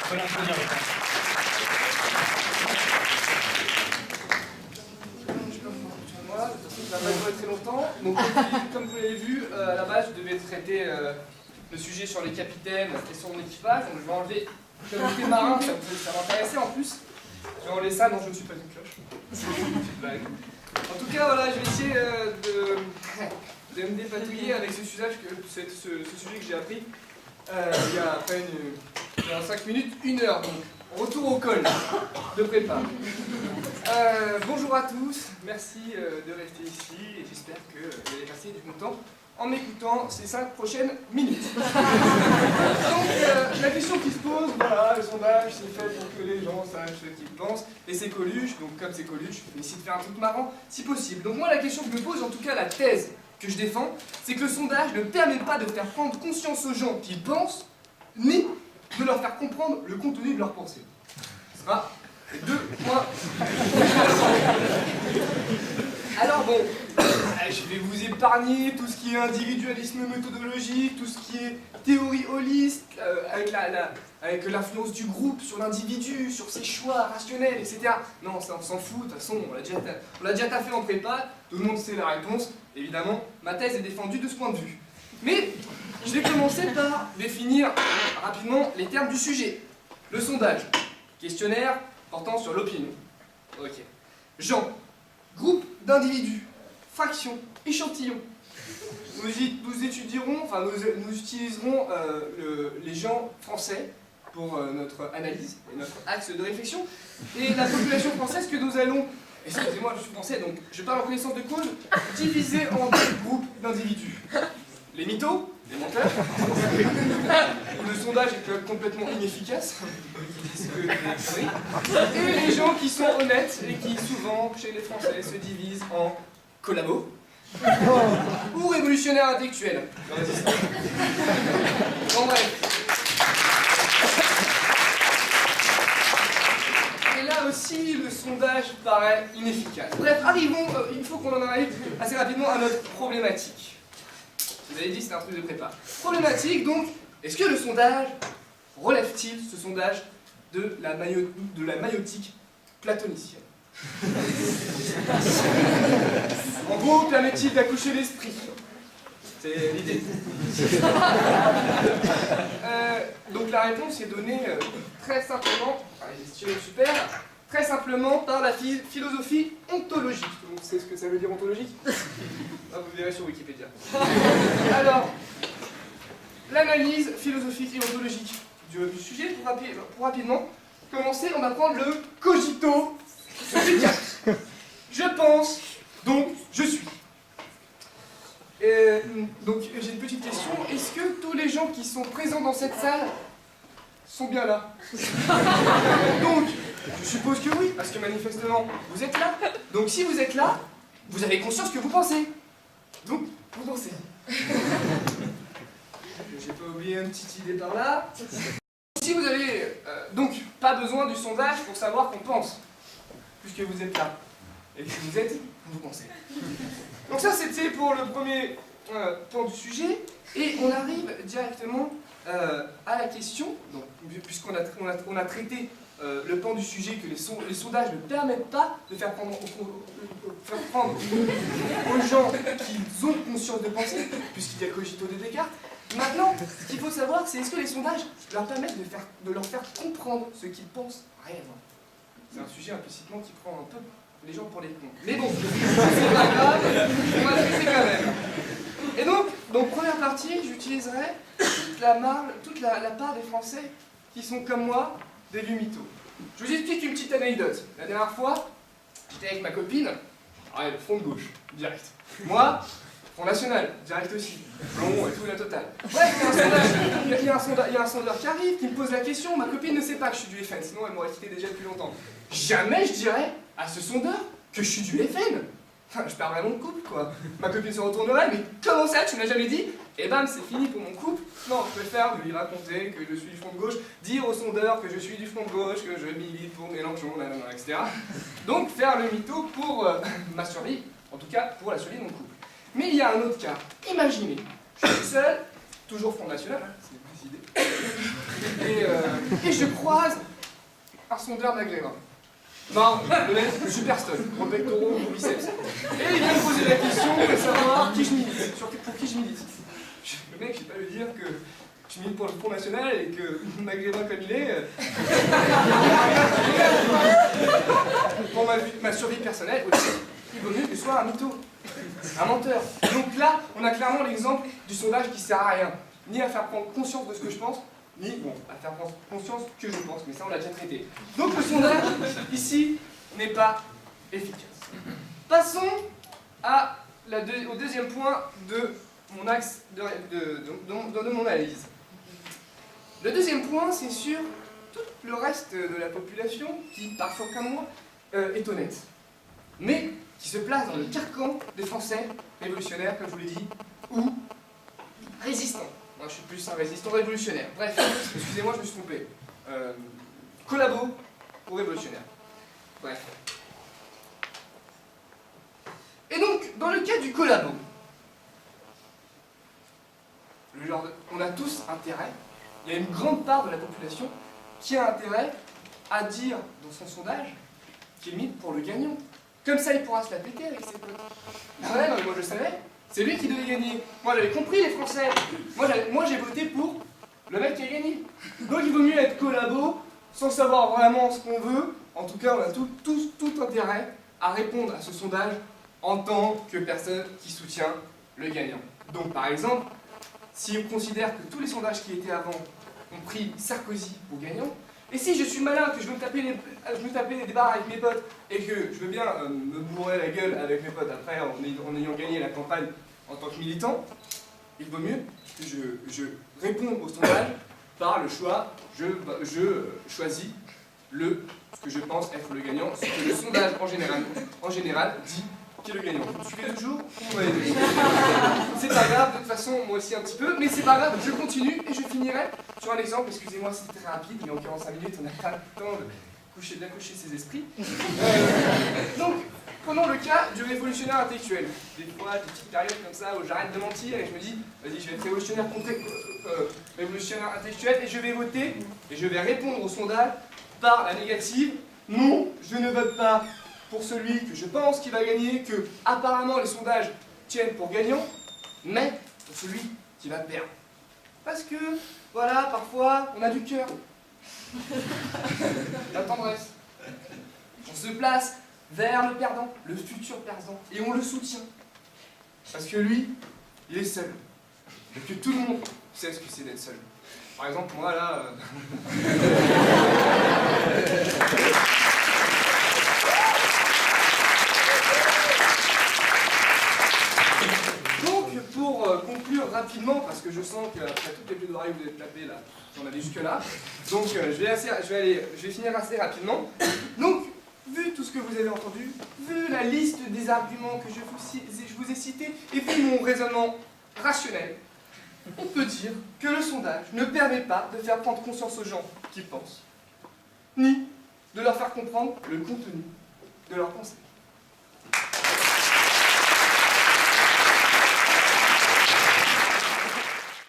Faut l'applaudir. Ça va pas durer très longtemps. Donc, comme vous l'avez vu, à la base, je devais traiter le sujet sur les capitaines et son équipage. Donc, je vais enlever le côté marin, ça m'intéressait en plus. Je vais enlever ça, non, je ne suis pas une cloche. C'est une petite blague. En tout cas, voilà, je vais essayer de me dépatouiller avec ce sujet que j'ai appris il y a à peine 5 minutes, 1 heure. Donc, retour au col de prépa. Bonjour à tous, merci de rester ici et j'espère que vous allez passer du bon temps en m'écoutant ces 5 prochaines minutes. Donc la question qui se pose, voilà, le sondage c'est fait pour que les gens sachent ce qu'ils pensent et c'est Coluche, donc comme c'est Coluche, je vais essayer de faire un truc marrant si possible. Donc moi la question que je me pose, en tout cas la thèse que je défends, c'est que le sondage ne permet pas de faire prendre conscience aux gens qu'ils pensent, ni de leur faire comprendre le contenu de leurs pensées. Ça va ? 2 points. Alors bon, je vais vous épargner tout ce qui est individualisme méthodologique, tout ce qui est théorie holiste, avec l'influence du groupe sur l'individu, sur ses choix rationnels, etc. Non, ça on s'en fout, de toute façon, on l'a déjà taffé en prépa, tout le monde sait la réponse, évidemment, ma thèse est défendue de ce point de vue. Mais je vais commencer par définir rapidement les termes du sujet. Le sondage, questionnaire portant sur l'opinion. Ok. Gens, groupe d'individus, fraction, échantillon. Nous étudierons, enfin nous utiliserons les gens français pour notre analyse et notre axe de réflexion. Et la population française que nous allons, excusez-moi je suis français donc je parle en connaissance de cause, diviser en 2 groupes d'individus. Les mythos, les menteurs, où le sondage est complètement inefficace, et les gens qui sont honnêtes et qui souvent, chez les Français, se divisent en collabos ou révolutionnaires intellectuels. En bref. Et là aussi, le sondage paraît inefficace. Bref, arrivons, il faut qu'on en arrive assez rapidement à notre problématique. Vous avez dit c'est un truc de prépa. Problématique donc, est-ce que le sondage relève-t-il ce sondage de la maïotique platonicienne? En gros, permet-il d'accoucher l'esprit? C'est l'idée. Donc la réponse est donnée très simplement, super, très simplement par la philosophie ontologique. Tout le monde sait ce que ça veut dire ontologique? Ah, vous verrez sur Wikipédia. Alors, l'analyse philosophique et ontologique du sujet, pour rapidement commencer, on va prendre le cogito de je pense, donc je suis. Donc j'ai une petite question, est-ce que tous les gens qui sont présents dans cette salle sont bien là? Donc, je suppose que oui, parce que manifestement, vous êtes là. Donc si vous êtes là, vous avez conscience que vous pensez. Donc, vous pensez. J'ai pas oublié une petite idée par là. Si vous avez donc pas besoin du sondage pour savoir qu'on pense, puisque vous êtes là. Et que vous êtes, vous pensez. Donc ça c'était pour le premier pan du sujet. Et on arrive directement à la question, donc, puisqu'on a traité le pan du sujet que les sondages ne permettent pas de faire prendre aux gens qui ont conscience de penser, puisqu'il y a cogito de Descartes. Maintenant, ce qu'il faut savoir, c'est est-ce que les sondages leur permettent de leur faire comprendre ce qu'ils pensent réellement. C'est un sujet implicitement qui prend un peu les gens pour les cons. Mais bon, c'est pas grave, on va le traiter quand même. Et donc première partie, j'utiliserai toute la part des Français qui sont comme moi, des mythos. Je vous explique une petite anecdote. La dernière fois, j'étais avec ma copine, le front de gauche, direct. Moi, Front National, direct aussi. Blond et tout, la totale. Bref, il y a un sondeur qui arrive, qui me pose la question. Ma copine ne sait pas que je suis du FN, sinon elle m'aurait quitté déjà depuis longtemps. Jamais je dirais à ce sondeur que je suis du FN. Enfin, je perds vraiment de couple, quoi. Ma copine se retournerait, mais comment ça, tu m'as jamais dit? Et bam, c'est fini pour mon couple. Non, je préfère lui raconter que je suis du front de gauche, dire au sondeur que je suis du front de gauche, que je milite pour Mélenchon, etc. Donc, faire le mytho pour ma survie, en tout cas pour la survie de mon couple. Mais il y a un autre cas. Imaginez, je suis seul, toujours Front National, hein, c'est une idée. Et Et je croise un sondeur maghrébin. Non, le mec super stun, gros pectoraux, gros biceps. Et il vient me poser la question de savoir qui je milite, pour qui je milite. Le mec, je vais pas lui dire que je milite pour le Front National et que maghrébin comme il est, pour ma survie personnelle, il vaut mieux que je sois un mytho, un menteur. Donc là, on a clairement l'exemple du sondage qui sert à rien, ni à faire prendre conscience de ce que je pense, ni à faire prendre conscience que je pense, mais ça on l'a déjà traité. Donc le sondage, ici, n'est pas efficace. Passons au deuxième point de mon axe de mon analyse. Le deuxième point, c'est sur tout le reste de la population qui, parfois comme moi, est honnête, mais qui se place dans le carcan des Français révolutionnaires, comme je vous l'ai dit, ou résistants. Moi, je suis plus un résistant révolutionnaire. Bref, excusez-moi, je me suis trompé. Collabo ou révolutionnaire. Bref. Et donc, dans le cas du collabo, on a tous intérêt, il y a une grande part de la population qui a intérêt à dire dans son sondage qu'il milite pour le gagnant. Comme ça, il pourra se la péter avec ses potes. Ouais, non, mais moi je savais. C'est lui qui devait gagner. Moi j'avais compris les Français. Moi j'ai voté pour le mec qui a gagné. Donc il vaut mieux être collabo sans savoir vraiment ce qu'on veut. En tout cas, on a tout intérêt à répondre à ce sondage en tant que personne qui soutient le gagnant. Donc par exemple, si on considère que tous les sondages qui étaient avant ont pris Sarkozy au gagnant, et si je suis malin, que je veux me taper les débats avec mes potes, et que je veux bien me bourrer la gueule avec mes potes après en ayant gagné la campagne en tant que militant, il vaut mieux que je réponde au sondage par le choix, je choisis ce que je pense être le gagnant, ce que le sondage en général dit qui est le gagnant. Vous me suivez toujours? Ouais. C'est pas grave, de toute façon, moi aussi un petit peu, mais c'est pas grave, je continue et je finirai sur un exemple, excusez-moi, c'est très rapide, mais en 45 minutes, on n'a pas le temps de bien coucher ses esprits. Donc, prenons le cas du révolutionnaire intellectuel. Des fois, des petites périodes comme ça où j'arrête de mentir et je me dis, vas-y, je vais être révolutionnaire intellectuel et je vais voter et je vais répondre au sondage par la négative. Non, je ne vote pas pour celui que je pense qui va gagner, que apparemment les sondages tiennent pour gagnant, mais pour celui qui va perdre. Parce que, voilà, parfois, on a du cœur. La tendresse. On se place vers le perdant, le futur perdant, et on le soutient. Parce que lui, il est seul. Et que tout le monde sait ce que c'est d'être seul. Par exemple, moi, là... Pour conclure rapidement, parce que je sens qu'après toutes les plaidoiries que vous avez tapées là, j'en avais jusque là, donc je vais finir assez rapidement. Donc, vu tout ce que vous avez entendu, vu la liste des arguments que je vous ai cités, et vu mon raisonnement rationnel, on peut dire que le sondage ne permet pas de faire prendre conscience aux gens qu'ils pensent, ni de leur faire comprendre le contenu de leurs pensées.